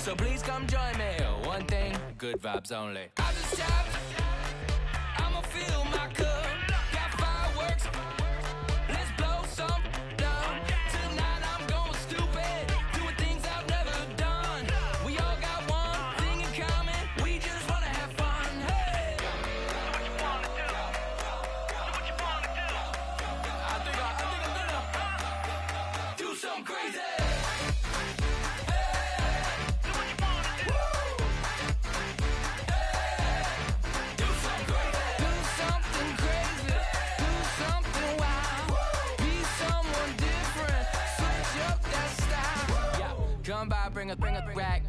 So please come join me. One thing, good vibes only. I just tapped. I'ma fill my cup. Got fireworks. Let's blow some down. Tonight I'm going stupid. Doing things I've never done. We all got one thing in common. We just wanna have fun. Hey. Do what you wanna do. Do what you wanna do. I think I'm gonna do something crazy. Come by, bring a rack,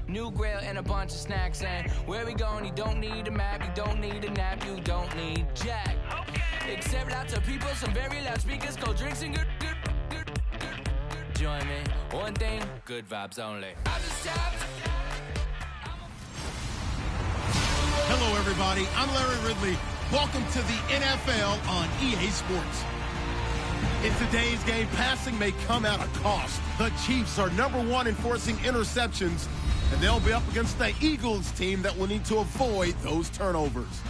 new grill and a bunch of snacks. And where we going, you don't need a map, you don't need a nap, you don't need jack. Except lots of people, some very loud speakers, cold drinks and good. Join me, one thing, good vibes only. I just tapped. Hello, everybody. I'm Larry Ridley. Welcome to the NFL on EA Sports. In today's game, passing may come at a cost. The Chiefs are #1 in forcing interceptions, and they'll be up against the Eagles team that will need to avoid those turnovers.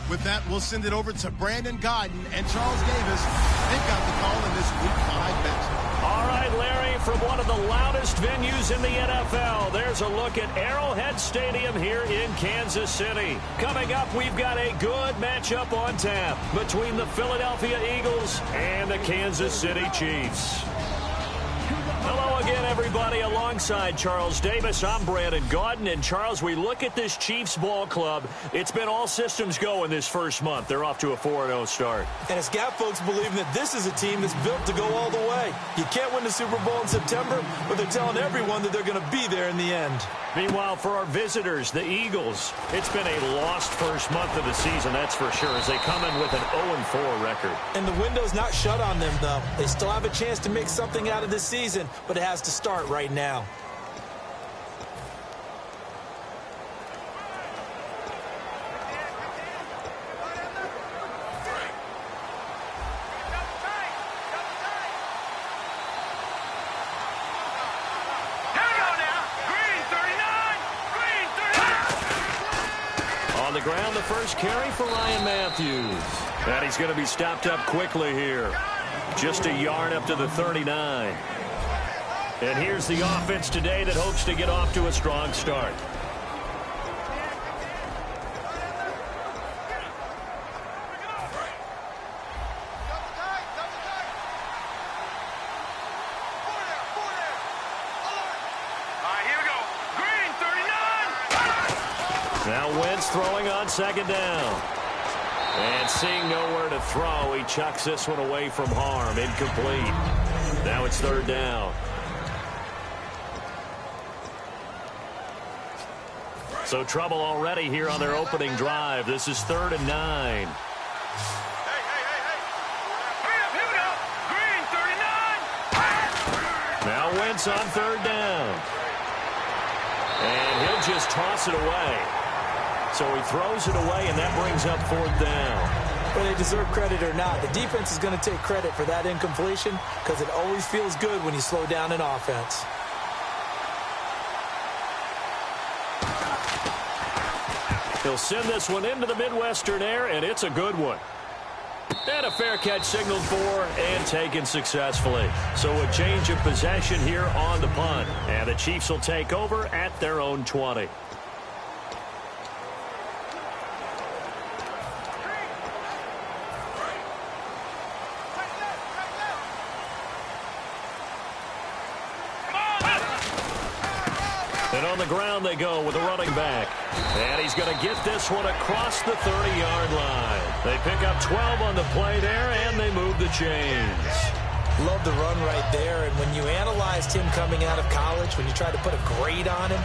With that, we'll send it over to Brandon Godden and Charles Davis. They've got the call in this Week 5 matchup. All right, Larry, from one of the loudest venues in the NFL, there's a look at Arrowhead Stadium here in Kansas City. Coming up, we've got a good matchup on tap between the Philadelphia Eagles and the Kansas City Chiefs. Hello again, everybody. Alongside Charles Davis, I'm Brandon Gaudin. And, Charles, we look at this Chiefs ball club. It's been all systems go in this first month. They're off to a 4-0 start. And it's got folks believing that this is a team that's built to go all the way. You can't win the Super Bowl in September, but they're telling everyone that they're going to be there in the end. Meanwhile, for our visitors, the Eagles, it's been a lost first month of the season, that's for sure, as they come in with an 0-4 record. And the window's not shut on them, though. They still have a chance to make something out of this season, but it has to start right now. On the ground, the first carry for Ryan Matthews. And he's going to be stopped up quickly here. Just a yard up to the 39. And here's the offense today that hopes to get off to a strong start. Now Wentz throwing on second down. And seeing nowhere to throw, he chucks this one away from harm. Incomplete. Now it's third down. So trouble already here on their opening drive. This is 3rd and 9. Now Wentz on third down. And he'll just toss it away. So he throws it away, and that brings up 4th down. Whether they deserve credit or not, the defense is going to take credit for that incompletion because it always feels good when you slow down an offense. He'll send this one into the Midwestern air, and it's a good one. And a fair catch signaled for and taken successfully. So a change of possession here on the punt. And the Chiefs will take over at their own 20. And on the ground they go with a running back. And he's going to get this one across the 30-yard line. They pick up 12 on the play there, and they move the chains. Love the run right there. And when you analyzed him coming out of college, when you tried to put a grade on him,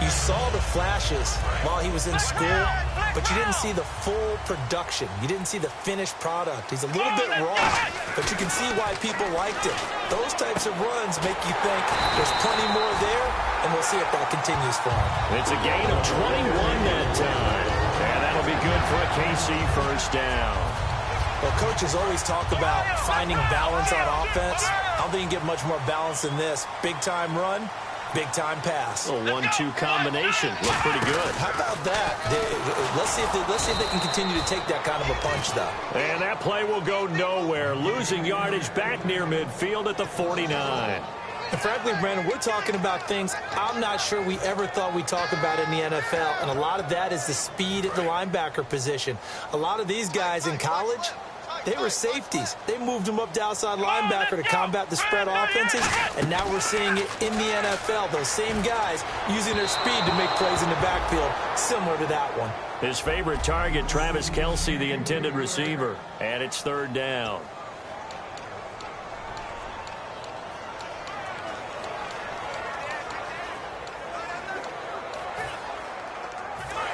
you saw the flashes while he was in school, but you didn't see the full production. You didn't see the finished product. He's a little bit raw, but you can see why people liked it. Those types of runs make you think there's plenty more there, and we'll see if that continues for him. It's a gain of 21 that time, and that'll be good for a KC first down. Well, coaches always talk about finding balance on offense. I don't think you can get much more balance than this. Big-time run, Big-time pass. A 1-2 combination. Looked pretty good. How about that? Let's see if they can continue to take that kind of a punch, though. And that play will go nowhere. Losing yardage back near midfield at the 49. And frankly, Brandon, we're talking about things I'm not sure we ever thought we'd talk about in the NFL, and a lot of that is the speed at the linebacker position. A lot of these guys in college, they were safeties. They moved them up to outside linebacker to combat the spread offenses, and now we're seeing it in the NFL. Those same guys using their speed to make plays in the backfield, similar to that one. His favorite target, Travis Kelce, the intended receiver, and it's 3rd down.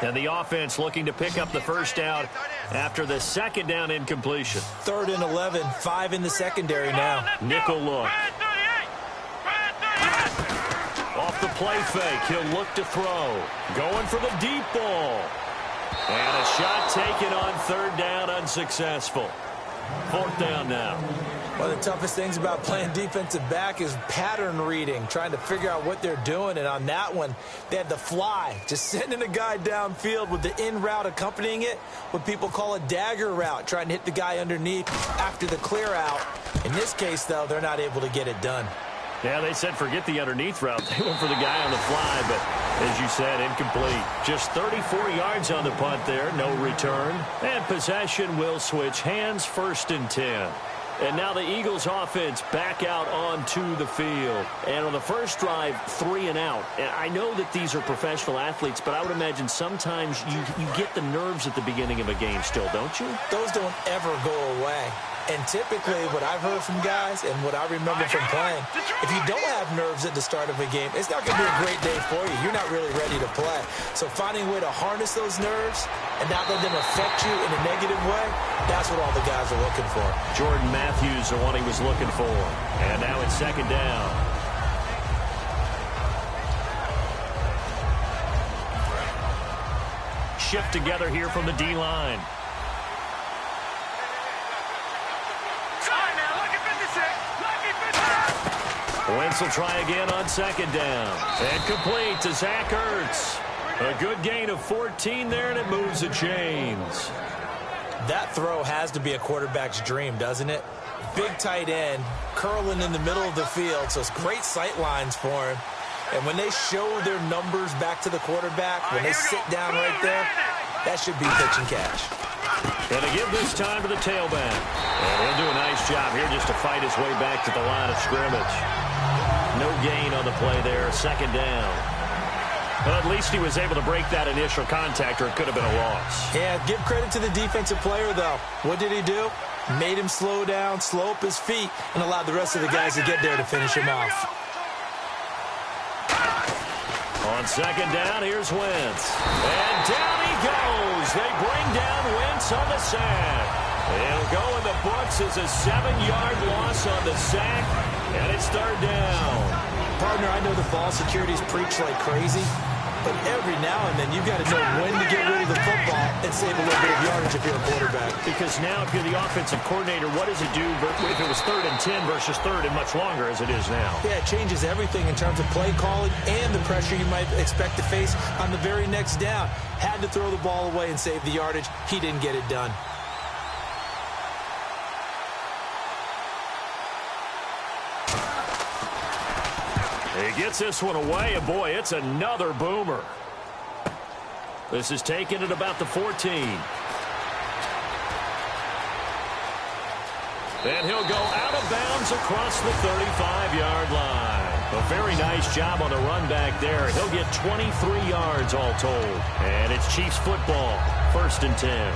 And the offense looking to pick up the 1st down after the 2nd down incompletion. 3rd and 11, 5 in the secondary now. Nickel look. Off the play fake, he'll look to throw. Going for the deep ball. And a shot taken on 3rd down, unsuccessful. 4th down now. One of the toughest things about playing defensive back is pattern reading, trying to figure out what they're doing. And on that one, they had the fly, just sending a guy downfield with the in route accompanying it, what people call a dagger route, trying to hit the guy underneath after the clear out. In this case, though, they're not able to get it done. Yeah, they said forget the underneath route. They went for the guy on the fly, but as you said, incomplete. Just 34 yards on the punt there, no return. And possession will switch hands, 1st and 10. And now the Eagles offense back out onto the field. And on the first drive, 3 and out. And I know that these are professional athletes, but I would imagine sometimes you get the nerves at the beginning of a game still, don't you? Those don't ever go away. And typically what I've heard from guys and what I remember from playing, if you don't have nerves at the start of a game, it's not going to be a great day for you. You're not really ready to play. So finding a way to harness those nerves and not let them affect you in a negative way, that's what all the guys are looking for. Jordan Matthews, the one he was looking for. And now it's 2nd down. Shift together here from the D-line. Wentz will try again on 2nd down. And complete to Zach Ertz. A good gain of 14 there, and it moves the chains. That throw has to be a quarterback's dream, doesn't it? Big tight end, curling in the middle of the field, so it's great sight lines for him. And when they show their numbers back to the quarterback, when they sit down right there, that should be pitch and catch. And to give this time to the tailback. And he'll do a nice job here just to fight his way back to the line of scrimmage. No gain on the play there, 2nd down. Well, at least he was able to break that initial contact, or it could have been a loss. Yeah, give credit to the defensive player, though. What did he do? Made him slow down, slow up his feet, and allowed the rest of the guys to get there to finish him off. On 2nd down, here's Wentz. And down he goes. They bring down Wentz on the sack. It'll go in the books as a 7-yard loss on the sack, and it's 3rd down. Partner, I know the ball security's preached like crazy, but every now and then you've got to know when to get rid of the football and save a little bit of yardage if you're a quarterback. Because now if you're the offensive coordinator, what does it do if it was 3rd and 10 versus 3rd and much longer as it is now? Yeah, it changes everything in terms of play calling and the pressure you might expect to face on the very next down. Had to throw the ball away and save the yardage. He didn't get it done. He gets this one away, and boy, it's another boomer. This is taken at about the 14. And he'll go out of bounds across the 35-yard line. A very nice job on the run back there. He'll get 23 yards all told. And it's Chiefs football, 1st and 10.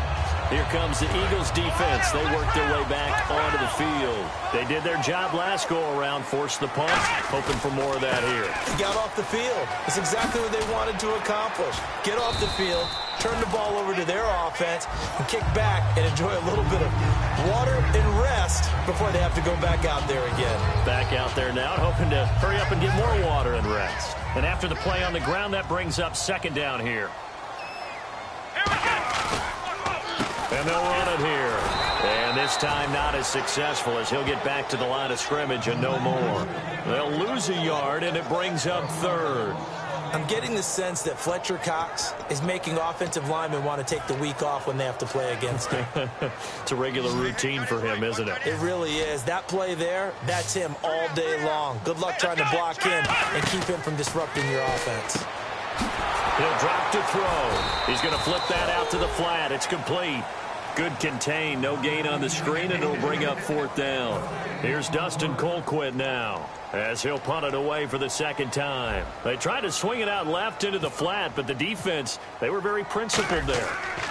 Here comes the Eagles defense. They work their way back onto the field. They did their job last go-around, forced the punt, hoping for more of that here. He got off the field. It's exactly what they wanted to accomplish. Get off the field, turn the ball over to their offense, and kick back and enjoy a little bit of water and rest before they have to go back out there again. Back out there now, hoping to hurry up and get more water and rest. And after the play on the ground, that brings up 2nd down here. And they'll run it here. And this time not as successful as he'll get back to the line of scrimmage and no more. They'll lose a yard, and it brings up third. I'm getting the sense that Fletcher Cox is making offensive linemen want to take the week off when they have to play against him. It's a regular routine for him, isn't it? It really is. That play there, that's him all day long. Good luck trying to block him and keep him from disrupting your offense. He'll drop to throw. He's going to flip that out to the flat. It's complete. Good contain. No gain on the screen, and it'll bring up fourth down. Here's Dustin Colquitt now, as he'll punt it away for the second time. They tried to swing it out left into the flat, but the defense, they were very principled there.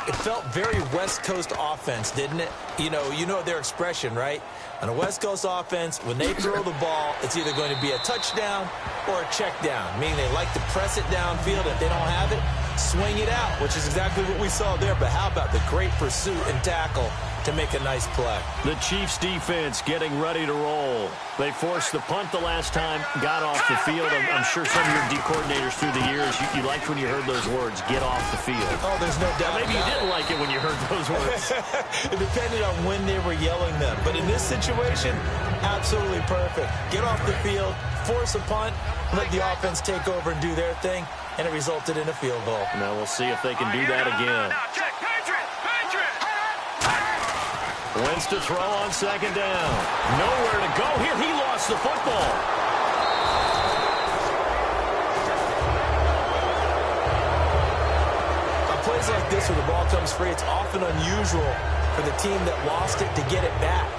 It felt very West Coast offense, didn't it? You know their expression, right? On a West Coast offense, when they throw the ball, it's either going to be a touchdown or a check down, meaning they like to press it downfield. If they don't have it, swing it out, which is exactly what we saw there. But how about the great pursuit and tackle to make a nice play? The Chiefs defense getting ready to roll. They forced the punt the last time, got off the field. I'm sure some of your D coordinators through the years, you liked when you heard those words, get off the field. Oh, there's no doubt. Maybe you didn't like it when you heard those words. It depended on when they were yelling them. But in this situation, absolutely perfect. Get off the field, force a punt, let the offense take over and do their thing, and it resulted in a field goal. Now we'll see if they can do that again. Wentz to throw on second down. Nowhere to go here. He lost the football. On plays like this where the ball comes free, it's often unusual for the team that lost it to get it back.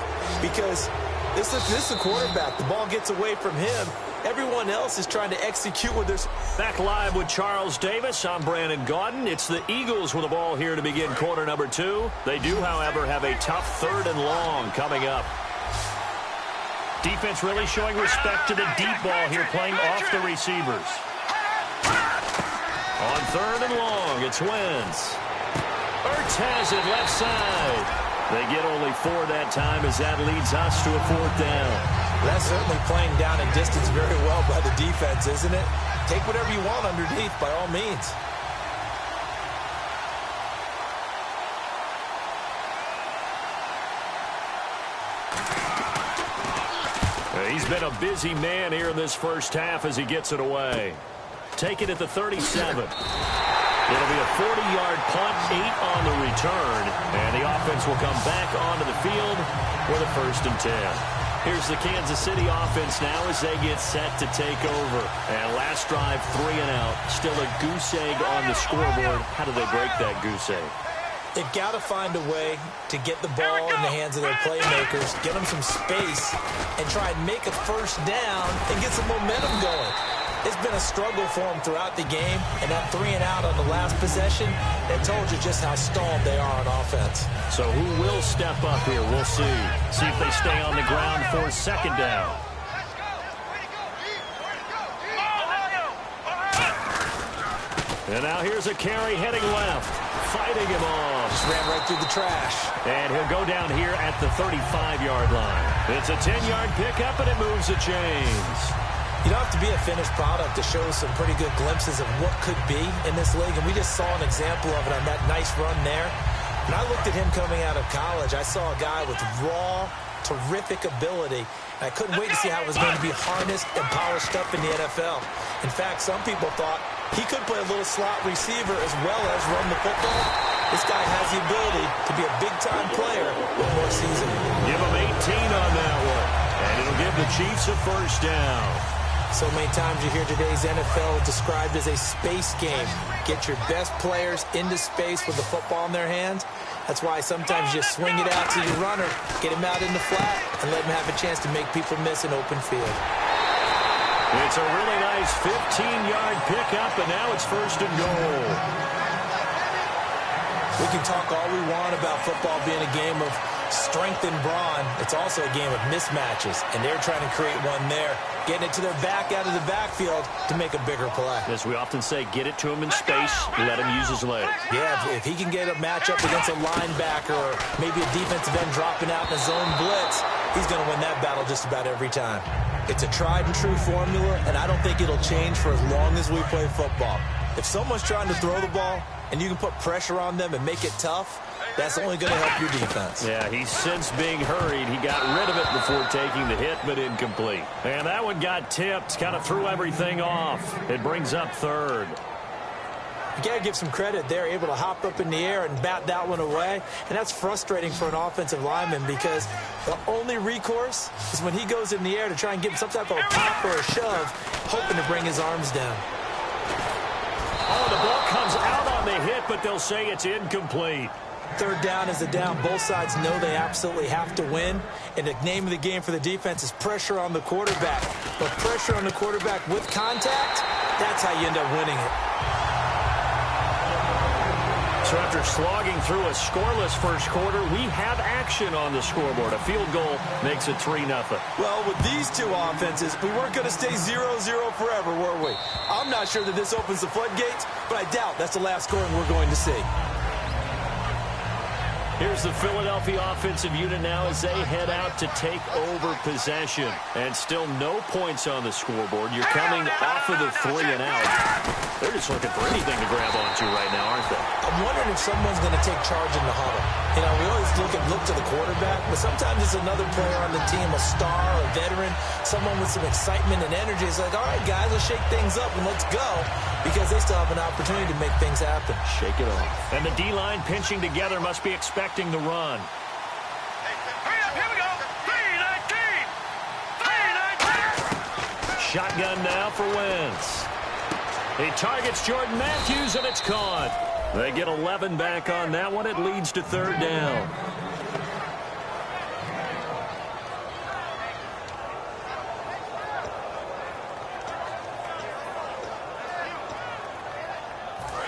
Because this is the quarterback. The ball gets away from him. Everyone else is trying to execute with their... Back live with Charles Davis. I'm Brandon Gaudin. It's the Eagles with the ball here to begin quarter number 2. They do, however, have a tough third and long coming up. Defense really showing respect to the deep ball here, playing off the receivers. On third and long, it's Wentz. Ertz has it left side. They get only 4 that time as that leads us to a fourth down. That's certainly playing down and distance very well by the defense, isn't it? Take whatever you want underneath, by all means. He's been a busy man here in this first half as he gets it away. Take it at the 37. It'll be a 40-yard punt, 8 on the return, and the offense will come back onto the field with a 1st and 10. Here's the Kansas City offense now as they get set to take over. And last drive, 3 and out. Still a goose egg on the scoreboard. How do they break that goose egg? They've got to find a way to get the ball in the hands of their playmakers, get them some space, and try and make a 1st down and get some momentum going. It's been a struggle for them throughout the game, and that 3 and out on the last possession, that told you just how stalled they are on offense. So who will step up here? We'll see. See if they stay on the ground for 2nd down. And now here's a carry heading left. Fighting him off. Just ran right through the trash. And he'll go down here at the 35-yard line. It's a 10-yard pickup, and it moves the chains. You don't have to be a finished product to show some pretty good glimpses of what could be in this league, and we just saw an example of it on that nice run there. When I looked at him coming out of college, I saw a guy with raw, terrific ability. I couldn't wait to see how it was going to be harnessed and polished up in the NFL. In fact, some people thought he could play a little slot receiver as well as run the football. This guy has the ability to be a big-time player with more seasoning. Give him 18 on that one, and it'll give the Chiefs a 1st down. So many times you hear today's NFL described as a space game. Get your best players into space with the football in their hands. That's why sometimes you just swing it out to your runner, get him out in the flat, and let him have a chance to make people miss an open field. It's a really nice 15-yard pickup, and now it's 1st and goal. We can talk all we want about football being a game of strength and brawn. It's also a game of mismatches, and they're trying to create one there, getting it to their back out of the backfield to make a bigger play. As we often say, get it to him in space, let him use his legs. Yeah, if he can get a matchup against a linebacker or maybe a defensive end dropping out in a zone blitz, he's going to win that battle just about every time. It's a tried and true formula, and I don't think it'll change for as long as we play football. If someone's trying to throw the ball and you can put pressure on them and make it tough, That's only going to help your defense. Yeah, he's since being hurried. He got rid of it before taking the hit, but incomplete. And that one got tipped, kind of threw everything off. It brings up third. You got to give some credit. They're able to hop up in the air and bat that one away. And that's frustrating for an offensive lineman because the only recourse is when he goes in the air to try and get some type of a pop or a shove, hoping to bring his arms down. Oh, the ball comes out on the hit, but they'll say it's incomplete. Third down is a down. Both sides know they absolutely have to win. And the name of the game for the defense is pressure on the quarterback. But pressure on the quarterback with contact, that's how you end up winning it. So after slogging through a scoreless first quarter, we have action on the scoreboard. A field goal makes it 3-0. Well, with these two offenses, we weren't going to stay 0-0 forever, were we? I'm not sure that this opens the floodgates, but I doubt that's the last scoring we're going to see. Here's the Philadelphia offensive unit now as they head out to take over possession. And still no points on the scoreboard. You're coming off of the 3 and out. They're just looking for anything to grab onto right now, aren't they? I'm wondering if someone's going to take charge in the huddle. You know, we always look to the quarterback, but sometimes it's another player on the team, a star, a veteran, someone with some excitement and energy. It's like, all right, guys, let's shake things up and let's go, because they still have an opportunity to make things happen. Shake it off. And the D-line pinching together must be expecting the run. Here we go. 3-19. Shotgun now for Wentz. He targets Jordan Matthews, and it's caught. They get 11 back on that one. It leads to third down.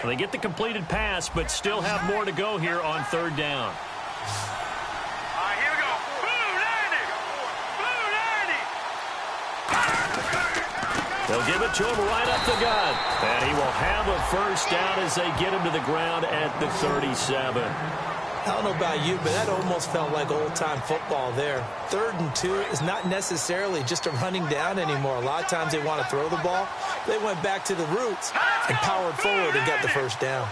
They get the completed pass, but still have more to go here on third down. Here we go. Blue 90. They'll give it to him right up the gut. And he will have a first down as they get him to the ground at the 37. I don't know about you, but that almost felt like old-time football there. 3rd and 2 is not necessarily just a running down anymore. A lot of times they want to throw the ball. They went back to the roots and powered forward and got the first down.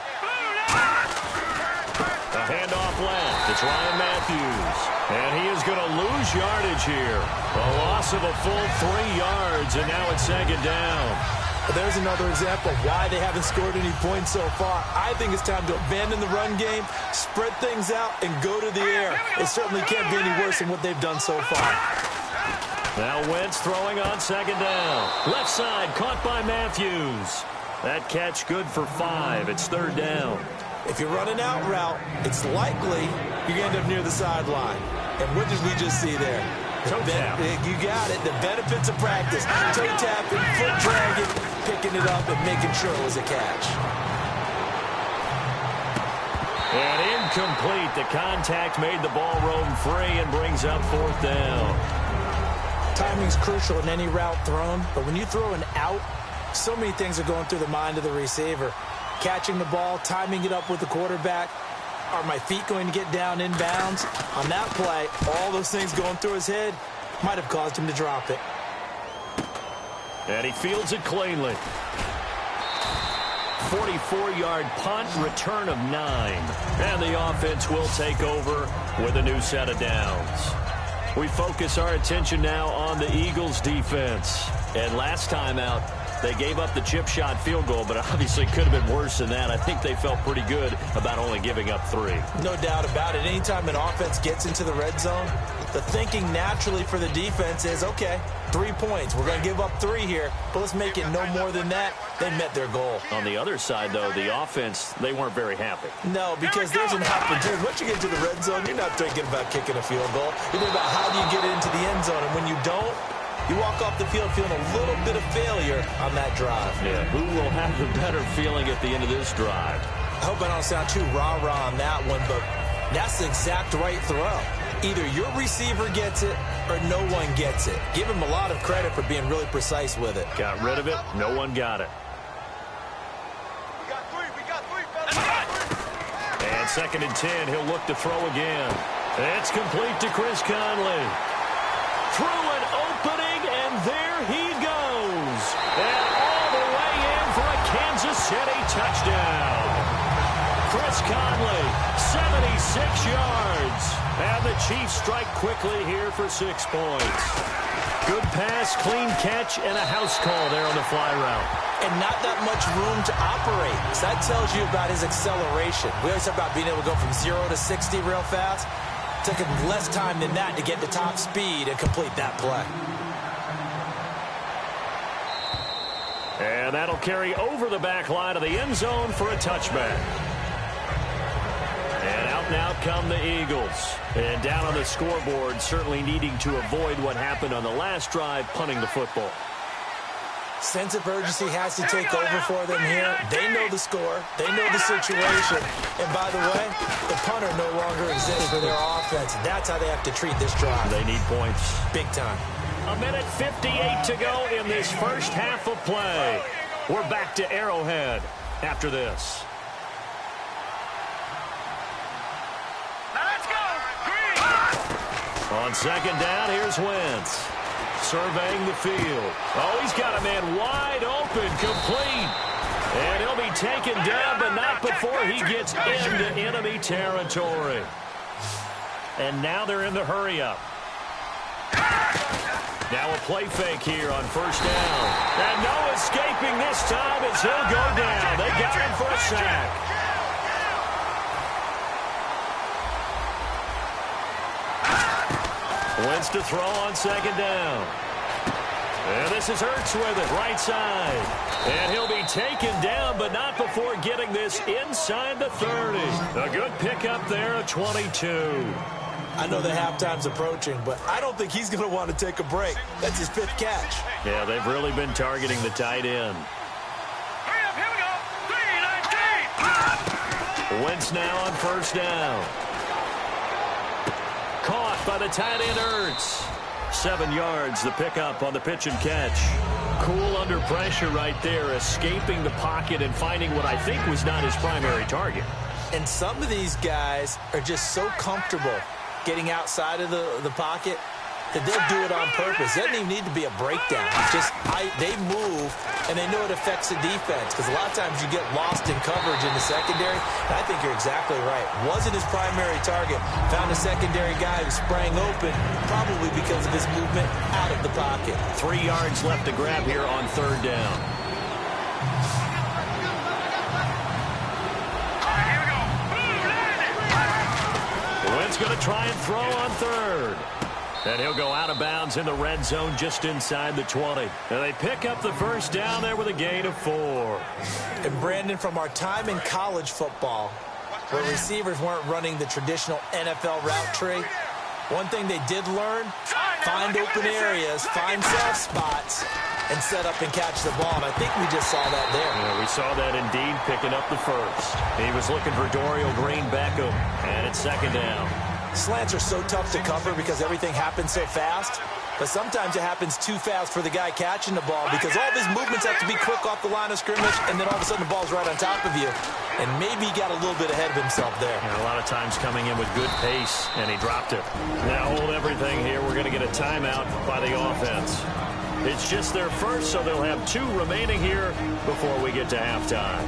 A handoff left. It's Ryan Matthews. And he is going to lose yardage here. A loss of a full 3 yards, and now it's second down. There's another example of why they haven't scored any points so far. I think it's time to abandon the run game, spread things out, and go to the air. It certainly can't be any worse than what they've done so far. Now Wentz throwing on second down. Left side caught by Matthews. That catch good for 5. It's third down. If you're running out route, it's likely you end up near the sideline. And what did we just see there? Toe tap. You got it. The benefits of practice. Toe tapping, foot dragging, picking it up, and making sure it was a catch. And incomplete. The contact made the ball roam free and brings up fourth down. Timing's crucial in any route thrown, but when you throw an out, so many things are going through the mind of the receiver. Catching the ball, timing it up with the quarterback. Are my feet going to get down inbounds? On that play, all those things going through his head might have caused him to drop it. And he fields it cleanly. 44-yard punt, return of 9. And the offense will take over with a new set of downs. We focus our attention now on the Eagles' defense. And last time out, they gave up the chip shot field goal, but obviously could have been worse than that. I think they felt pretty good about only giving up 3. No doubt about it. Anytime an offense gets into the red zone, the thinking naturally for the defense is, okay, 3 points. We're going to give up 3 here, but let's make it no more than that. They met their goal. On the other side, though, the offense, they weren't very happy. No, because there's an opportunity. Once you get to the red zone, you're not thinking about kicking a field goal. You're thinking about how do you get into the end zone, and when you don't, you walk off the field feeling a little bit of failure on that drive. Yeah, who will have the better feeling at the end of this drive? I hope I don't sound too rah-rah on that one, but that's the exact right throw. Either your receiver gets it or no one gets it. Give him a lot of credit for being really precise with it. Got rid of it. No one got it. We got 3, fellas. And 2nd and 10, he'll look to throw again. It's complete to Chris Conley. Through an opening, and there he goes. And all the way in for a Kansas City touchdown. Chris Conley 76 yards. And the Chiefs strike quickly here for 6 points. Good pass, clean catch, and a house call there on the fly route. And not that much room to operate. So that tells you about his acceleration. We always talk about being able to go from 0 to 60 real fast. It took him less time than that to get to top speed and complete that play. And that'll carry over the back line of the end zone for a touchback. And out come the Eagles. And down on the scoreboard, certainly needing to avoid what happened on the last drive, punting the football. Sense of urgency has to take over for them here. They know the score. They know the situation. And by the way, the punter no longer exists for their offense. That's how they have to treat this drive. They need points. Big time. A minute 58 to go in this first half of play. We're back to Arrowhead after this. Let's go. Green. On second down, here's Wentz. Surveying the field. Oh, he's got a man wide open, complete. And he'll be taken down, but not before he gets into enemy territory. And now they're in the hurry-up. Now a play fake here on first down. And no escaping this time as he'll go down. They got him for a sack. Wentz to throw on second down. And this is Hurts with it, right side. And he'll be taken down, but not before getting this inside the 30. A good pickup there at 22. I know the halftime's approaching, but I don't think he's going to want to take a break. That's his 5th catch. Yeah, they've really been targeting the tight end. Hurry up, here we go. 3-19. Wentz now on first down. Caught by the tight end Hurts. 7 yards, the pickup on the pitch and catch. Cool under pressure right there, escaping the pocket and finding what I think was not his primary target. And some of these guys are just so comfortable getting outside of the pocket that they'll do it on purpose. It doesn't even need to be a breakdown. Just they move, and they know it affects the defense because a lot of times you get lost in coverage in the secondary. And I think you're exactly right. Wasn't his primary target. Found a secondary guy who sprang open, probably because of his movement out of the pocket. 3 yards left to grab here on third down. Wentz going to try and throw on third. And he'll go out of bounds in the red zone just inside the 20. And they pick up the first down there with a gain of 4. And Brandon, from our time in college football, where receivers weren't running the traditional NFL route tree, one thing they did learn, find open areas, find soft spots, and set up and catch the ball. And I think we just saw that there. Yeah, we saw that indeed, picking up the first. He was looking for Dorial Green-Beckham, and it's second down. Slants are so tough to cover because everything happens so fast. But sometimes it happens too fast for the guy catching the ball because all of his movements have to be quick off the line of scrimmage, and then all of a sudden the ball's right on top of you. And maybe he got a little bit ahead of himself there. And a lot of times coming in with good pace, and he dropped it. Now hold everything here. We're going to get a timeout by the offense. It's just their first, so they'll have 2 remaining here before we get to halftime.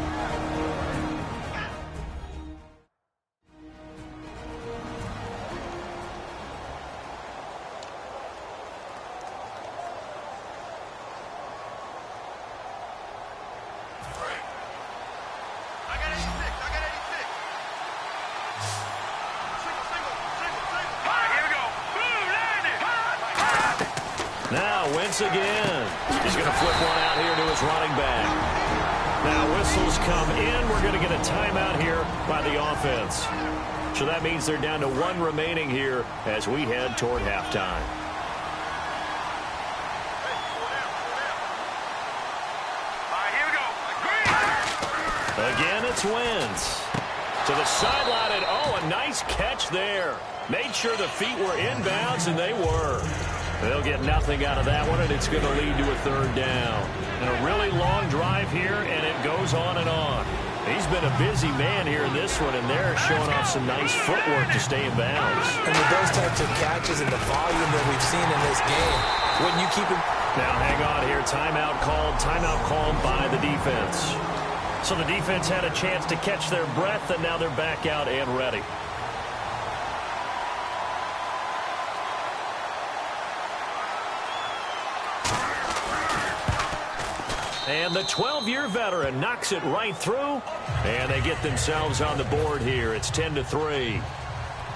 Again. He's going to flip one out here to his running back. Now whistles come in. We're going to get a timeout here by the offense. So that means they're down to 1 remaining here as we head toward halftime. Here we go. Again, it's Wentz. To the sideline, and oh, a nice catch there. Made sure the feet were inbounds, and they were. They'll get nothing out of that one, and it's going to lead to a third down. And a really long drive here, and it goes on and on. He's been a busy man here in this one, and they're showing off some nice footwork to stay in bounds. And with those types of catches and the volume that we've seen in this game, wouldn't you keep him? Now hang on here. Timeout called by the defense. So the defense had a chance to catch their breath, and now they're back out and ready. And the 12-year veteran knocks it right through, and they get themselves on the board here. It's 10-3.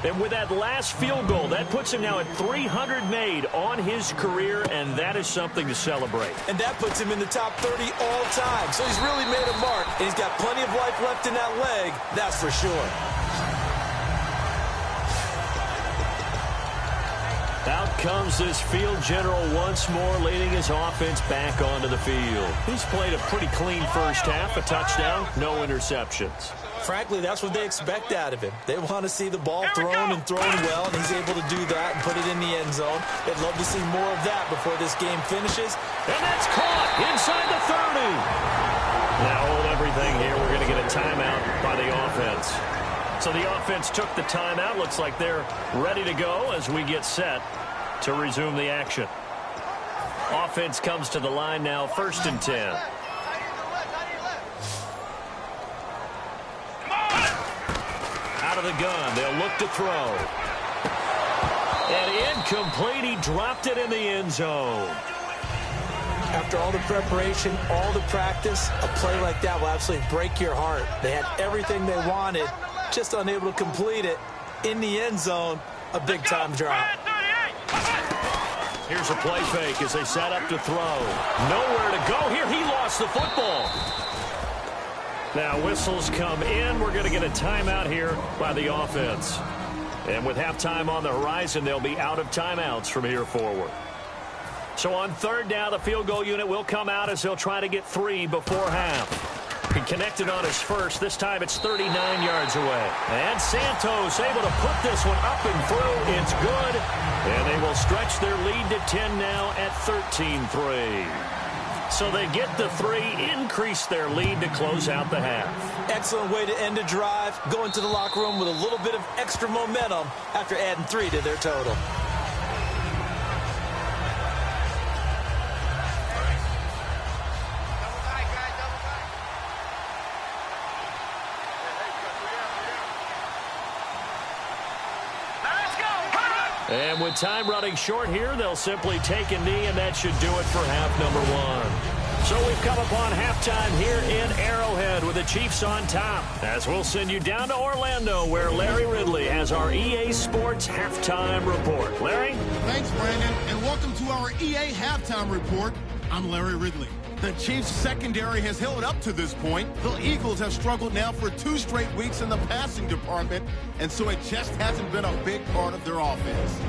And with that last field goal, that puts him now at 300 made on his career, and that is something to celebrate. And that puts him in the top 30 all time. So he's really made a mark, and he's got plenty of life left in that leg, that's for sure. Out comes this field general once more, leading his offense back onto the field. He's played a pretty clean first half, a touchdown, no interceptions. Frankly, that's what they expect out of him. They want to see the ball thrown and thrown well, and he's able to do that and put it in the end zone. They'd love to see more of that before this game finishes. And that's caught inside the 30. Now hold everything here. We're going to get a timeout by the offense. So the offense took the timeout. Looks like they're ready to go as we get set to resume the action. Offense comes to the line now, 1st and 10. Out of the gun, they'll look to throw. And incomplete, he dropped it in the end zone. After all the preparation, all the practice, a play like that will absolutely break your heart. They had everything they wanted, just unable to complete it. In the end zone, a big-time drop. Here's a play fake as they set up to throw. Nowhere to go here. He lost the football. Now whistles come in. We're going to get a timeout here by the offense. And with halftime on the horizon, they'll be out of timeouts from here forward. So on 3rd down, the field goal unit will come out as they'll try to get 3 before half. He connected on his first. This time it's 39 yards away. And Santos able to put this one up and through. It's good. And they will stretch their lead to 10 now at 13-3. So they get the 3, increase their lead to close out the half. Excellent way to end a drive. Go into the locker room with a little bit of extra momentum after adding 3 to their total. And with time running short here, they'll simply take a knee, and that should do it for half number 1. So we've come upon halftime here in Arrowhead with the Chiefs on top. As we'll send you down to Orlando, where Larry Ridley has our EA Sports Halftime Report. Larry? Thanks, Brandon, and welcome to our EA Halftime Report. I'm Larry Ridley. The Chiefs' secondary has held up to this point. The Eagles have struggled now for 2 straight weeks in the passing department, and so it just hasn't been a big part of their offense.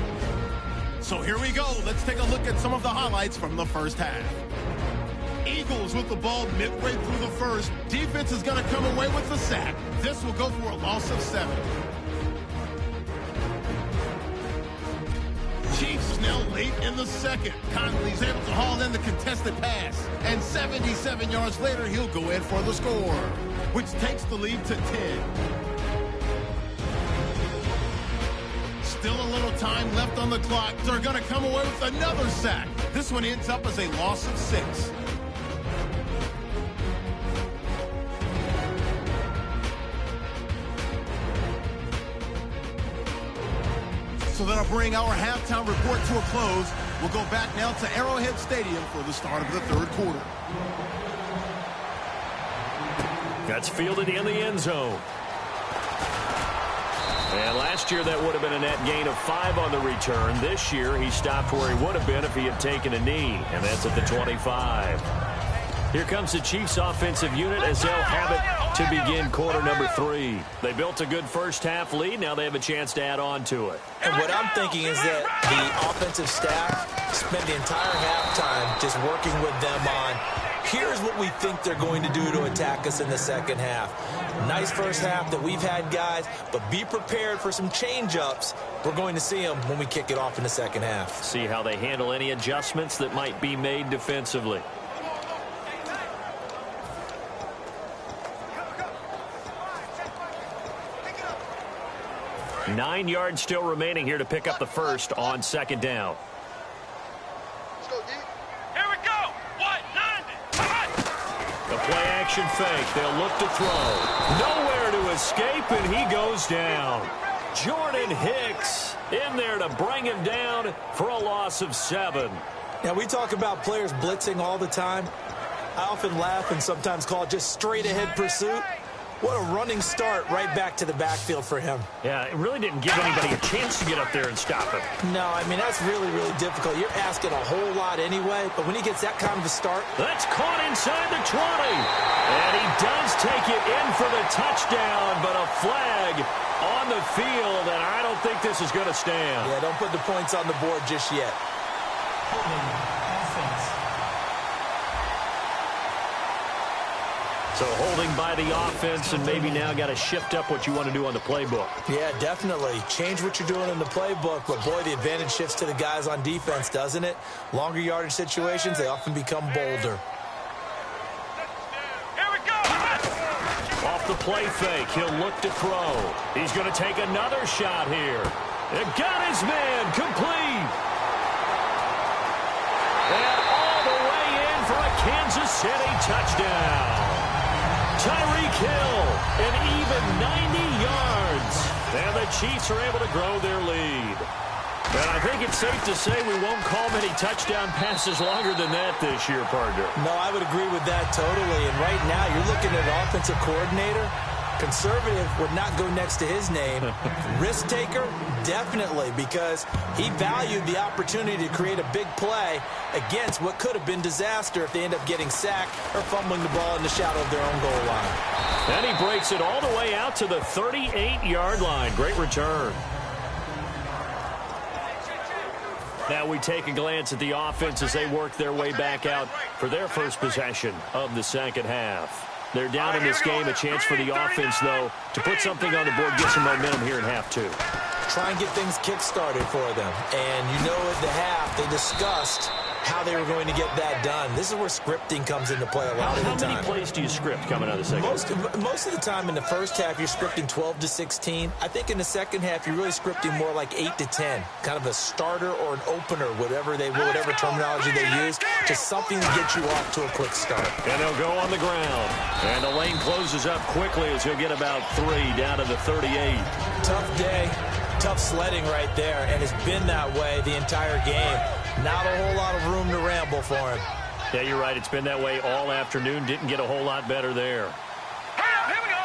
So here we go. Let's take a look at some of the highlights from the first half. Eagles with the ball midway through the first. Defense is going to come away with the sack. This will go for a loss of 7. Chiefs now late in the second. Conley's able to haul in the contested pass. And 77 yards later, he'll go in for the score, which takes the lead to 10. Still a little time left on the clock. They're going to come away with another sack. This one ends up as a loss of 6. So that'll bring our halftime report to a close. We'll go back now to Arrowhead Stadium for the start of the 3rd quarter. That's fielded in the end zone. And last year that would have been a net gain of 5 on the return. This year he stopped where he would have been if he had taken a knee, and that's at the 25. Here comes the Chiefs offensive unit as they'll have it to begin quarter number 3. They built a good first half lead. Now they have a chance to add on to it. And what I'm thinking is that the offensive staff spent the entire halftime just working with them on, here's what we think they're going to do to attack us in the second half. Nice first half that we've had, guys, but be prepared for some change-ups. We're going to see them when we kick it off in the second half. See how they handle any adjustments that might be made defensively. Nine yards still remaining here to pick up the first on 2nd down. Let's go, D. Here we go. 190. A A play-action fake. They'll look to throw. Nowhere to escape, and he goes down. Jordan Hicks in there to bring him down for a loss of 7. Now, we talk about players blitzing all the time. I often laugh and sometimes call it just straight-ahead pursuit. What a running start right back to the backfield for him. Yeah, it really didn't give anybody a chance to get up there and stop him. No, I mean, that's really, really difficult. You're asking a whole lot anyway, but when he gets that kind of a start. That's caught inside the 20. And he does take it in for the touchdown, but a flag on the field, and I don't think this is going to stand. Yeah, don't put the points on the board just yet. So holding by the offense, and maybe now got to shift up what you want to do on the playbook. Yeah, definitely. Change what you're doing in the playbook, but boy, the advantage shifts to the guys on defense, doesn't it? Longer yardage situations, they often become bolder. Here we go. Off the play fake, he'll look to throw. He's going to take another shot here. It got his man complete. And all the way in for a Kansas City touchdown. Tyreek Hill, an even 90 yards. And the Chiefs are able to grow their lead. And I think it's safe to say we won't call many touchdown passes longer than that this year, partner. No, I would agree with that totally. And right now, you're looking at an offensive coordinator. Conservative would not go next to his name. Risk taker, definitely, because he valued the opportunity to create a big play against what could have been disaster if they end up getting sacked or fumbling the ball in the shadow of their own goal line. And he breaks it all the way out to the 38-yard line. Great return. Now we take a glance at the offense as they work their way back out for their first possession of the second half. They're down in this game. A chance for the offense, though, to put something on the board, get some momentum here in half 2. Try and get things kick-started for them. And you know at the half, they discussed how they were going to get that done. This is where scripting comes into play a lot of the time. How many plays do you script coming out of the second half? Most of the time in the first half, you're scripting 12 to 16. I think in the second half, you're really scripting more like 8 to 10. Kind of a starter or an opener, whatever terminology they use. Just something to get you off to a quick start. And they'll go on the ground. And the lane closes up quickly as he'll get about 3 down to the 38. Tough day. Tough sledding right there, and it's been that way the entire game. Not a whole lot of room to ramble for him. Yeah, you're right. It's been that way all afternoon. Didn't get a whole lot better there. Here we go.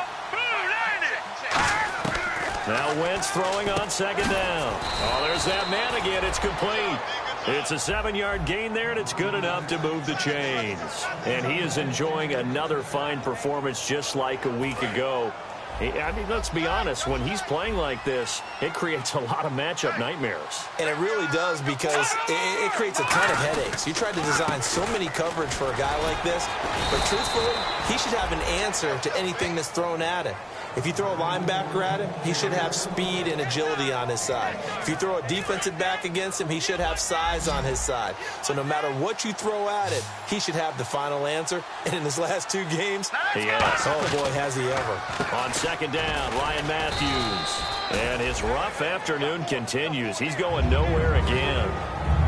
Now Wentz throwing on second down. Oh, there's that man again. It's complete. It's a 7-yard gain there, and it's good enough to move the chains. And he is enjoying another fine performance just like a week ago. I mean, let's be honest, when he's playing like this, it creates a lot of matchup nightmares. And it really does, because it creates a ton of headaches. You try to design so many coverage for a guy like this, but truthfully, he should have an answer to anything that's thrown at him. If you throw a linebacker at him, he should have speed and agility on his side. If you throw a defensive back against him, he should have size on his side. So no matter what you throw at him, he should have the final answer. And in his last 2 games, oh boy, has he ever. On second down, Ryan Matthews. And his rough afternoon continues. He's going nowhere again.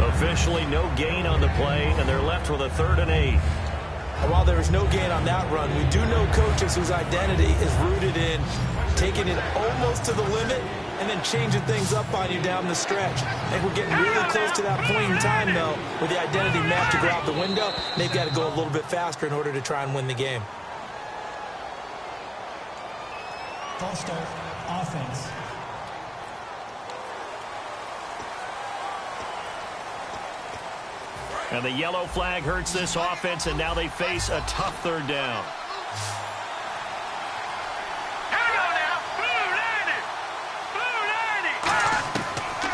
Officially no gain on the play, and they're left with a 3rd and 8. And while there is no gain on that run, we do know coaches whose identity is rooted in taking it almost to the limit and then changing things up on you down the stretch. I think we're getting really close to that point in time, though, where the identity map to go out the window, and they've got to go a little bit faster in order to try and win the game. Ball start, offense. And the yellow flag hurts this offense, and now they face a tough 3rd down. Here we go now. Blue 90.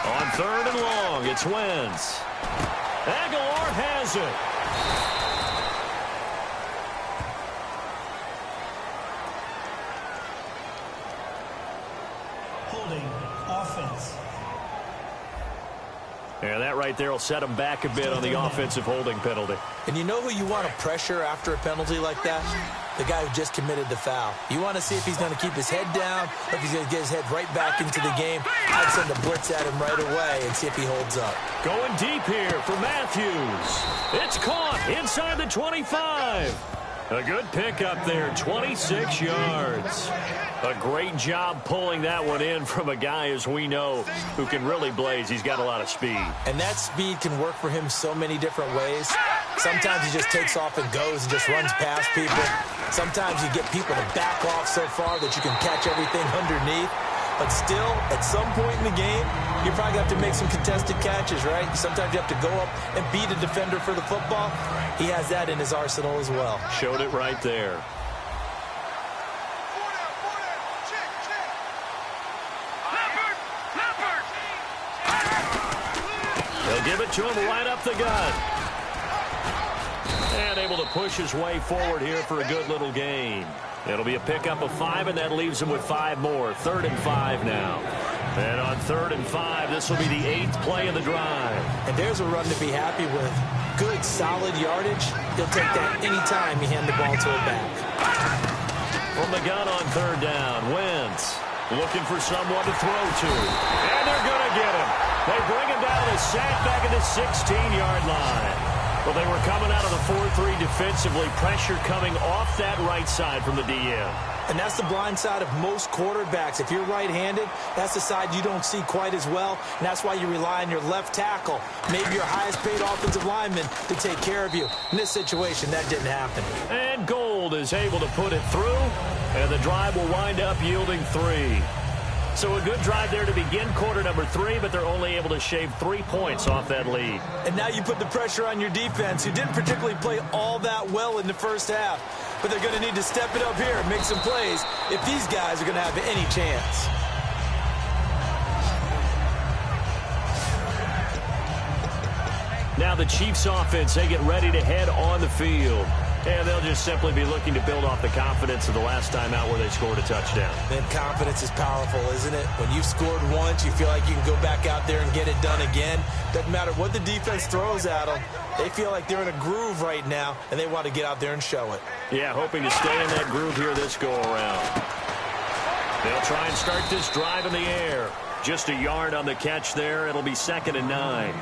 On 3rd and long, it's Wentz. Aguilar has it. Holding, offense. And that right there will set him back a bit on the offensive holding penalty. And you know who you want to pressure after a penalty like that? The guy who just committed the foul. You want to see if he's going to keep his head down or if he's going to get his head right back into the game. I'd send a blitz at him right away and see if he holds up. Going deep here for Matthews. It's caught inside the 25. A good pickup there, 26 yards. A great job pulling that one in from a guy, as we know, who can really blaze. He's got a lot of speed. And that speed can work for him so many different ways. Sometimes he just takes off and goes and just runs past people. Sometimes you get people to back off so far that you can catch everything underneath. But still, at some point in the game, you probably have to make some contested catches, right? Sometimes you have to go up and beat a defender for the football. He has that in his arsenal as well. Showed it right there. They'll give it to him right up the gut. And able to push his way forward here for a good little gain. It'll be a pickup of 5, and that leaves him with 5 more. 3rd and 5 now. And on 3rd and 5, this will be the 8th play of the drive. And there's a run to be happy with. Good, solid yardage. He'll take that any time you hand the ball to a back. From the gun on 3rd down, Wentz looking for someone to throw to. And they're going to get him. They bring him down to the sack back at the 16-yard line. Well, they were coming out of the 4-3 defensively. Pressure coming off that right side from the DM. And that's the blind side of most quarterbacks. If you're right-handed, that's the side you don't see quite as well. And that's why you rely on your left tackle, maybe your highest-paid offensive lineman, to take care of you. In this situation, that didn't happen. And Gold is able to put it through. And the drive will wind up yielding 3. So a good drive there to begin quarter number 3, but they're only able to shave 3 points off that lead. And now you put the pressure on your defense, who didn't particularly play all that well in the first half. But they're going to need to step it up here and make some plays if these guys are going to have any chance. Now the Chiefs offense, they get ready to head on the field. And they'll just simply be looking to build off the confidence of the last time out where they scored a touchdown. And confidence is powerful, isn't it? When you've scored once, you feel like you can go back out there and get it done again. Doesn't matter what the defense throws at them. They feel like they're in a groove right now, and they want to get out there and show it. Yeah, hoping to stay in that groove here this go-around. They'll try and start this drive in the air. Just a yard on the catch there. It'll be 2nd and 9.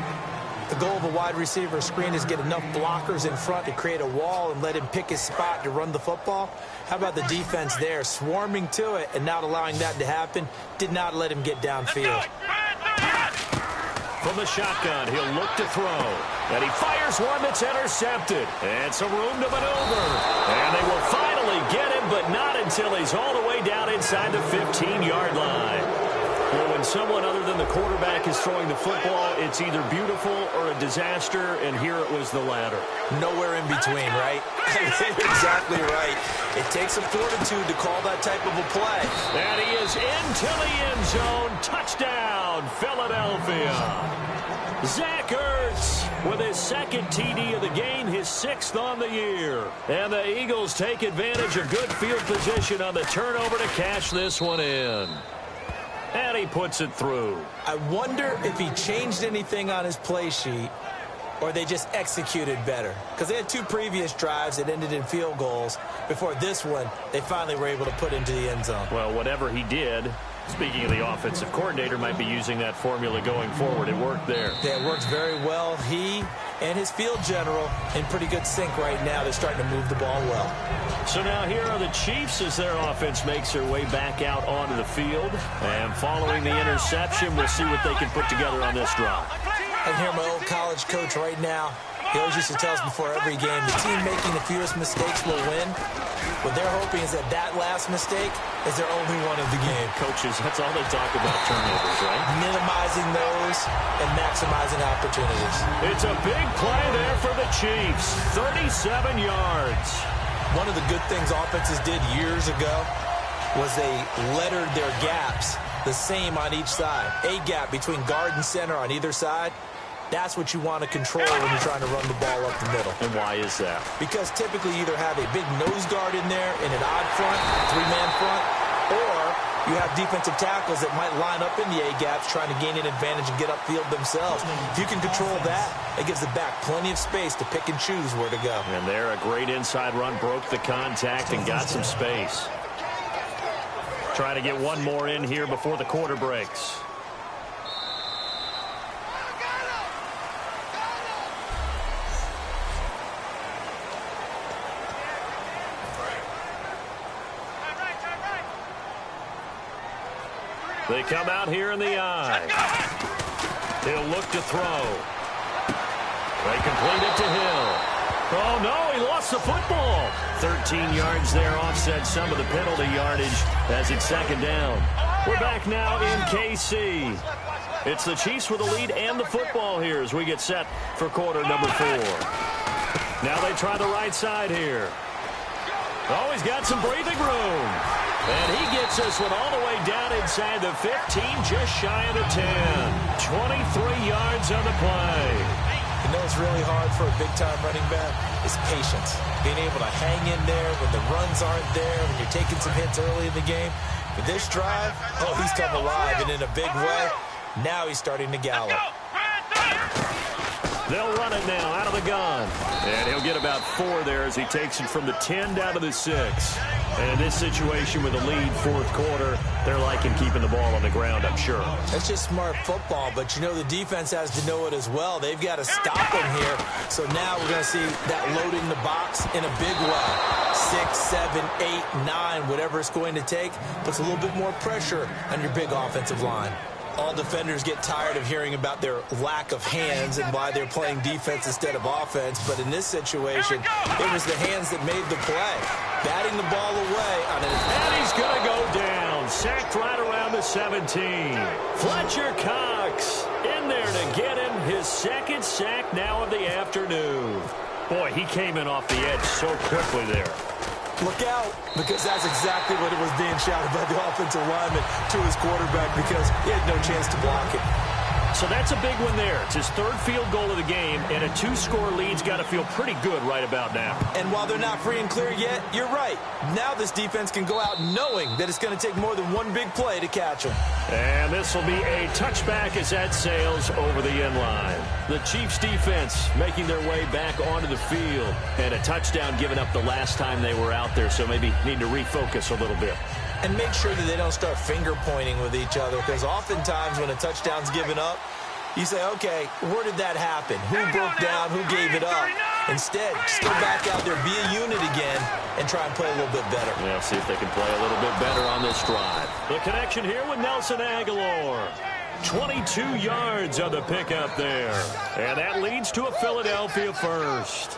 The goal of a wide receiver screen is get enough blockers in front to create a wall and let him pick his spot to run the football. How about the defense there, swarming to it and not allowing that to happen? Did not let him get downfield. From the shotgun, he'll look to throw. And he fires one that's intercepted. And some room to maneuver. And they will finally get him, but not until he's all the way down inside the 15-yard line. Well, when someone other than the quarterback is throwing the football, it's either beautiful or a disaster, and here it was the latter. Nowhere in between, right? Exactly right. It takes some fortitude to call that type of a play. And he is into the end zone. Touchdown, Philadelphia. Zach Ertz with his 2nd TD of the game, his 6th on the year. And the Eagles take advantage of good field position on the turnover to cash this one in. And he puts it through. I wonder if he changed anything on his play sheet or they just executed better. Because they had 2 previous drives that ended in field goals. Before this one, they finally were able to put into the end zone. Well, whatever he did, speaking of the offensive coordinator, might be using that formula going forward. It worked there. Yeah, it works very well. He and his field general in pretty good sync right now. They're starting to move the ball well. So now here are the Chiefs as their offense makes their way back out onto the field. And following the interception, we'll see what they can put together on this drive. I can hear my old college coach right now. He always used to tell us before every game, the team making the fewest mistakes will win. What they're hoping is that that last mistake is their only one of the game. Coaches, that's all they talk about, turnovers, right? Minimizing those and maximizing opportunities. It's a big play there for the Chiefs. 37 yards. One of the good things offenses did years ago was they lettered their gaps the same on each side. A gap between guard and center on either side. That's what you want to control when you're trying to run the ball up the middle. And why is that? Because typically you either have a big nose guard in there in an odd front, 3-man front, or you have defensive tackles that might line up in the A-gaps trying to gain an advantage and get upfield themselves. If you can control that, it gives the back plenty of space to pick and choose where to go. And there, a great inside run, broke the contact and got some space. Try to get one more in here before the quarter breaks. They come out here in the I. He'll look to throw. They complete it to Hill. Oh, no, he lost the football. 13 yards there, offset some of the penalty yardage as it's second down. We're back now in KC. It's the Chiefs with the lead and the football here as we get set for quarter number 4. Now they try the right side here. Oh, he's got some breathing room. And he gets this one all the way down inside the 15, just shy of the 10. 23 yards on the play. You know what's really hard for a big-time running back is patience. Being able to hang in there when the runs aren't there, when you're taking some hits early in the game. With this drive, oh, he's come alive and in a big way. Now he's starting to gallop. They'll run it now out of the gun. And he'll get about 4 there as he takes it from the 10 down to the 6. And in this situation with a lead, fourth quarter, they're liking keeping the ball on the ground, I'm sure. That's just smart football, but you know the defense has to know it as well. They've got to stop him here. So now we're going to see that loading the box in a big way. 6, 7, 8, 9, whatever it's going to take, puts a little bit more pressure on your big offensive line. All defenders get tired of hearing about their lack of hands and why they're playing defense instead of offense. But in this situation, it was the hands that made the play. Batting the ball away on an... And he's going to go down. Sacked right around the 17. Fletcher Cox in there to get him his second sack now of the afternoon. Boy, he came in off the edge so quickly there. Look out, because that's exactly what it was being shouted by the offensive lineman to his quarterback because he had no chance to block it. So that's a big one there. It's his third field goal of the game, and a 2-score lead's got to feel pretty good right about now. And while they're not free and clear yet, you're right. Now this defense can go out knowing that it's going to take more than one big play to catch them. And this will be a touchback as that sails over the end line. The Chiefs defense making their way back onto the field, and a touchdown given up the last time they were out there, so maybe need to refocus a little bit. And make sure that they don't start finger-pointing with each other, because oftentimes when a touchdown's given up, you say, okay, where did that happen? Who broke down? Who gave it up? Instead, just go back out there, be a unit again, and try and play a little bit better. Yeah, see if they can play a little bit better on this drive. The connection here with Nelson Aguilar. 22 yards on the pickup there. And that leads to a Philadelphia first.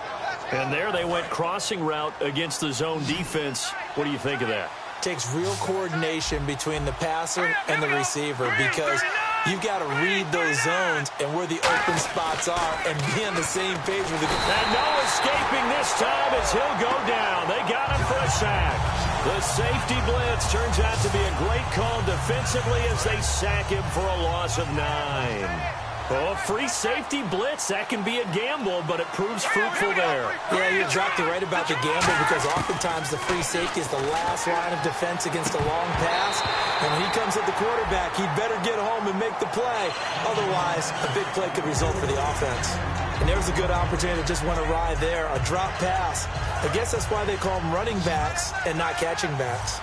And there they went crossing route against the zone defense. What do you think of that? Takes real coordination between the passer and the receiver because you've got to read those zones and where the open spots are and be on the same page with the... And no escaping this time as he'll go down. They got him for a sack. The safety blitz turns out to be a great call defensively as they sack him for a loss of 9. Oh, free safety blitz, that can be a gamble, but it proves fruitful there. Yeah, you're exactly right about the gamble because oftentimes the free safety is the last line of defense against a long pass. And when he comes at the quarterback, he'd better get home and make the play. Otherwise, a big play could result for the offense. And there's a good opportunity that just went awry there, a drop pass. I guess that's why they call them running backs and not catching backs.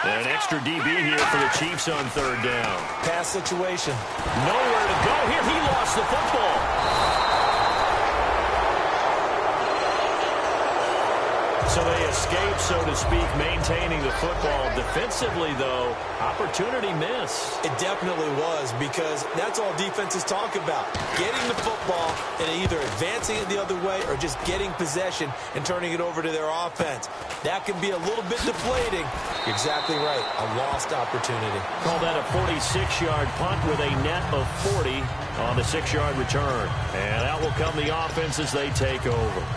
An extra DB here for the Chiefs on third down. Pass situation. Nowhere to go here. He lost the football. So they escape, so to speak, maintaining the football. Defensively, though, opportunity miss. It definitely was because that's all defenses talk about. Getting the football and either advancing it the other way or just getting possession and turning it over to their offense. That can be a little bit deflating. You're exactly right. A lost opportunity. Call that a 46-yard punt with a net of 40 on the 6-yard return. And out will come the offense as they take over.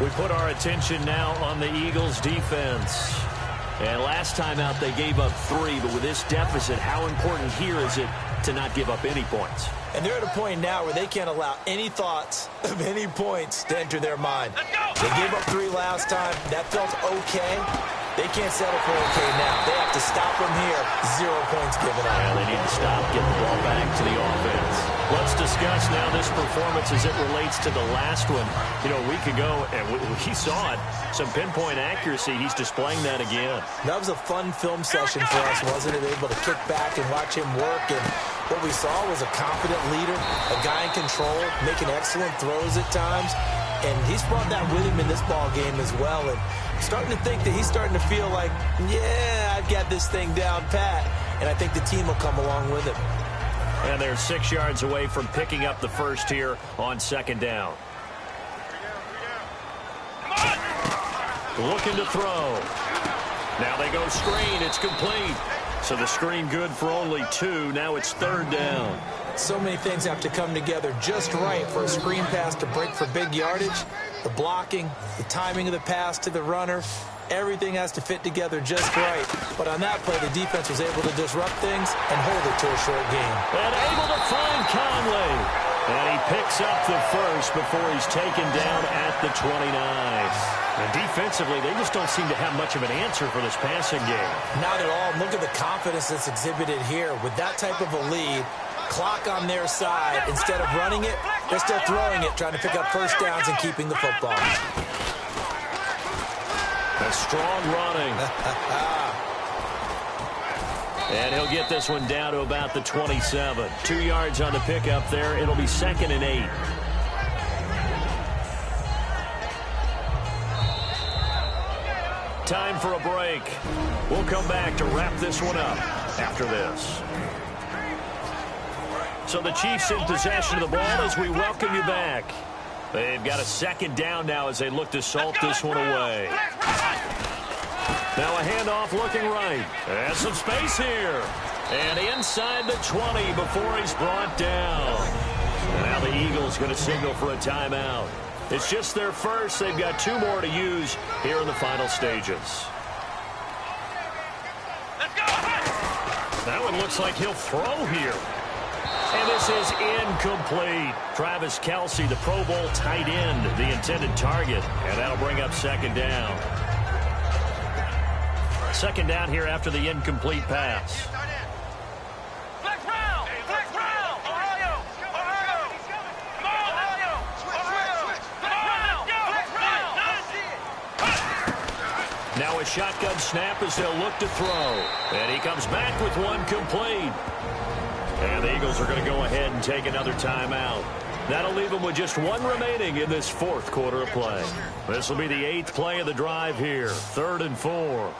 We put our attention now on the Eagles' defense. And last time out, they gave up 3. But with this deficit, how important here is it to not give up any points? And they're at a point now where they can't allow any thoughts of any points to enter their mind. They gave up 3 last time. That felt okay. They can't settle for okay now. They have to stop them here. 0 points given up. Yeah, they need to stop, get the ball back to the offense. Let's discuss now this performance as it relates to the last one. You know, a week ago, and we saw it, some pinpoint accuracy. He's displaying that again. That was a fun film session for us, wasn't it? Able to kick back and watch him work. And what we saw was a confident leader, a guy in control, making excellent throws at times. and he's brought that with him in this ball game as well. And I'm starting to think that he's starting to feel like, yeah, I've got this thing down pat, and I think the team will come along with him. And they're 6 yards away from picking up the first here on second down. Looking to throw. Now they go screen. It's complete. So the screen good for only 2. Now it's third down. So many things have to come together just right for a screen pass to break for big yardage. The blocking, the timing of the pass to the runner, everything has to fit together just right. But on that play, the defense was able to disrupt things and hold it to a short game. And able to find Conley. And he picks up the first before he's taken down at the 29. And defensively, they just don't seem to have much of an answer for this passing game. Not at all. Look at the confidence that's exhibited here. With that type of a lead, clock on their side, instead of running it, they're still throwing it, trying to pick up first downs and keeping the football. A strong running. And he'll get this one down to about the 27. 2 yards on the pickup there. It'll be 2nd and 8. Time for a break. We'll come back to wrap this one up after this. So the Chiefs in possession of the ball as we welcome you back. They've got a second down now as they look to salt this one away. Now a handoff looking right. And some space here. And inside the 20 before he's brought down. And now the Eagles going to signal for a timeout. It's just their first. They've got 2 more to use here in the final stages. That one looks like he'll throw here. And this is incomplete. Travis Kelce, the Pro Bowl tight end, the intended target. And that'll bring up second down. Second down here after the incomplete pass. Now a shotgun snap as they'll look to throw. And he comes back with one complete. And the Eagles are going to go ahead and take another timeout. That'll leave them with just 1 remaining in this 4th quarter of play. This will be the 8th play of the drive here. 3rd and 4.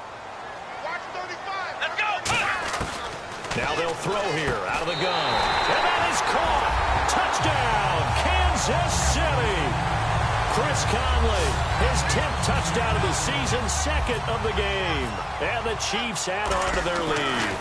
Now they'll throw here out of the gun. And that is caught. Touchdown, Kansas City. Chris Conley, his 10th touchdown of the season, 2nd of the game. And the Chiefs add on to their lead.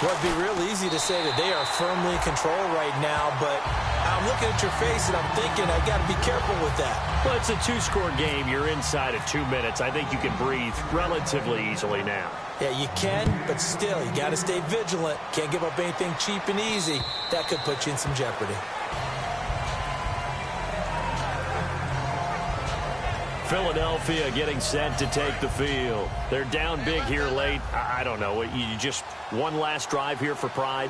Well, it'd be real easy to say that they are firmly in control right now, but I'm looking at your face and I'm thinking I've got to be careful with that. Well, it's a 2-score game. You're inside of 2 minutes. I think you can breathe relatively easily now. Yeah, you can, but still, you got to stay vigilant. Can't give up anything cheap and easy. That could put you in some jeopardy. Philadelphia getting set to take the field. They're down big here late. I don't know. You just one last drive here for pride?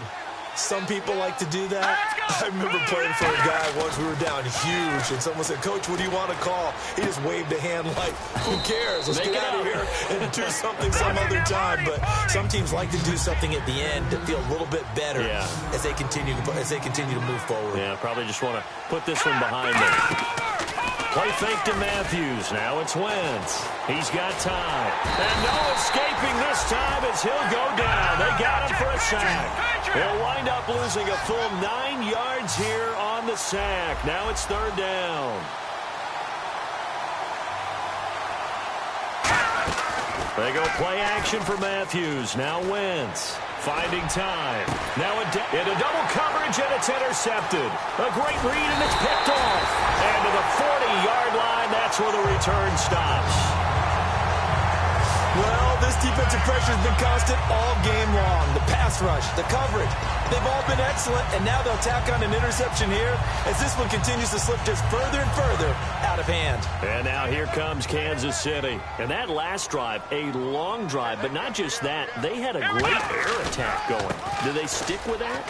Some people like to do that. I remember playing for a guy once. We were down huge, and someone said, "Coach, what do you want to call?" He just waved a hand like, who cares? Let's get out of here and do something some other time. But some teams like to do something at the end to feel a little bit better as they continue to move forward. Yeah, probably just want to put this one behind them. Play fake to Matthews. Now it's Wentz. He's got time. And no escaping this time as he'll go down. They got him for a sack. They'll wind up losing a full 9 yards here on the sack. Now it's 3rd down. They go play action for Matthews. Now Wentz. Finding time. Now into double coverage, and it's intercepted. A great read, and it's picked off. And to the 40-yard line, that's where the return stops. Well, this defensive pressure has been constant all game long. The pass rush, the coverage, they've all been excellent, and now they'll tack on an interception here as this one continues to slip just further and further out of hand. And now here comes Kansas City. And that last drive, a long drive, but not just that. They had a great air attack going. Do they stick with that?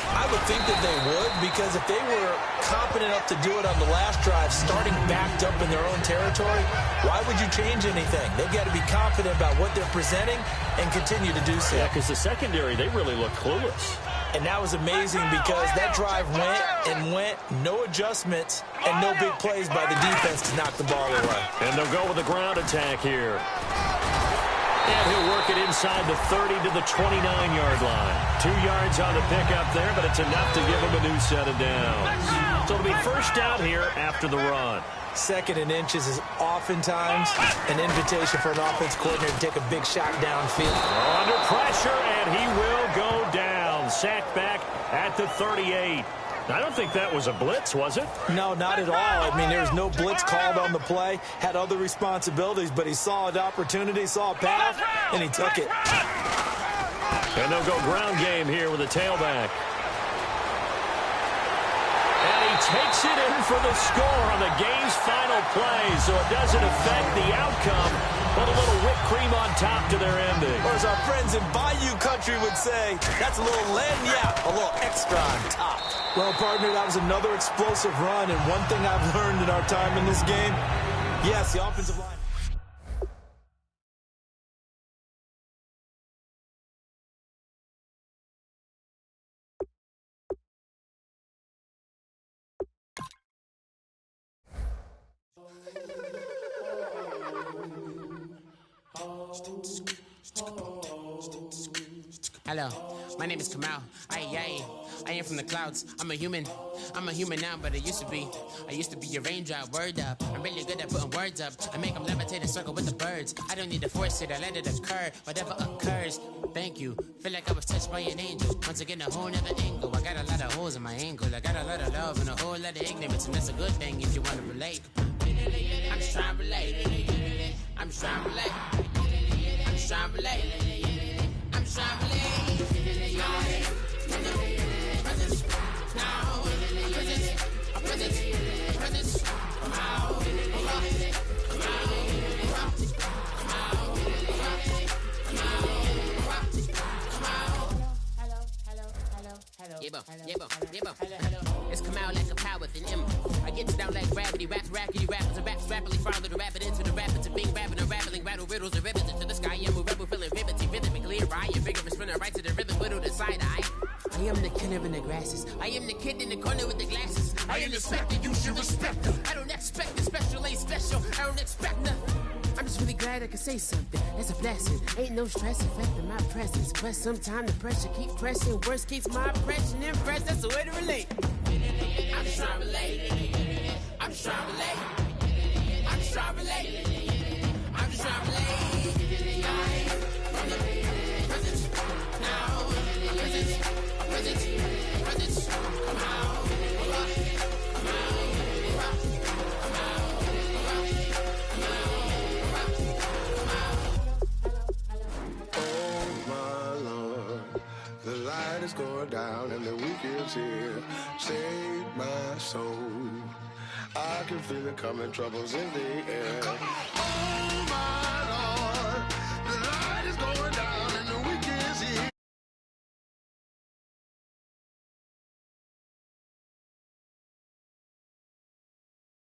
I would think that they would, because if they were confident enough to do it on the last drive, starting backed up in their own territory, why would you change anything? They've got to be confident about what they're presenting and continue to do so. Yeah, because the secondary, they really look clueless. And that was amazing because that drive went, no adjustments, and no big plays by the defense to knock the ball away. And they'll go with a ground attack here. And he'll work it inside the 30 to the 29-yard line. 2 yards on the pickup there, but it's enough to give him a new set of downs. So it'll be first down here after the run. 2nd and inches is oftentimes an invitation for an offense coordinator to take a big shot downfield. Under pressure, and he will go down. Sacked back at the 38. I don't think that was a blitz, was it? No, not at all. I mean, there was no blitz called on the play. Had other responsibilities, but he saw an opportunity, saw a path, and he took it. And they'll go ground game here with a tailback. And he takes it in for the score on the game's final play, so it doesn't affect the outcome, but a little whipped cream on top to their ending. Or as our friends in Bayou Country would say, that's a little lagniappe, a little extra on top. Well, partner, that was another explosive run, and one thing I've learned in our time in this game, yes, the offensive line. Hello, my name is Kamal. I am from the clouds. I'm a human now, but I used to be a raindrop. Word up, I'm really good at putting words up. I make them levitate and circle with the birds. I don't need to force it, I let it occur. Whatever occurs, thank you. Feel like I was touched by an angel. Once again, a whole nother angle. I got a lot of holes in my angle. I got a lot of love and a whole lot of ignorance, and that's a good thing if you want to relate. I'm just trying to relate. I'm just trying to relate. I'm just trying to relate. I'm just trying to relate. It's come out like a power with an M. I get it down like gravity, raps, rackety, rappers, and raps rapidly follow the rapid into the rapids and being rapping and rattling, rattle riddles and ribbons into the sky. I'm a rebel feeling rivety, rhythm and clear eye. A vigorous spinner right to the rhythm, whittle the side eye. I am the killer in the grasses. I am the kid in the corner with the glasses. I am the spectre, you should respect her. I don't expect the special, ain't special. I don't expect nothing. I'm just really glad I can say something. That's a blessing. Ain't no stress affecting my presence. But sometimes the pressure keep pressing. Worst keeps my impression impressed. That's the way to relate. I'm just trying to relate. I'm just trying to relate. I'm just trying to relate. I'm just trying to relate. From the present, now, present, come out. The light is going down and the weekend's here. Save my soul. I can feel it coming, troubles in the air. Oh my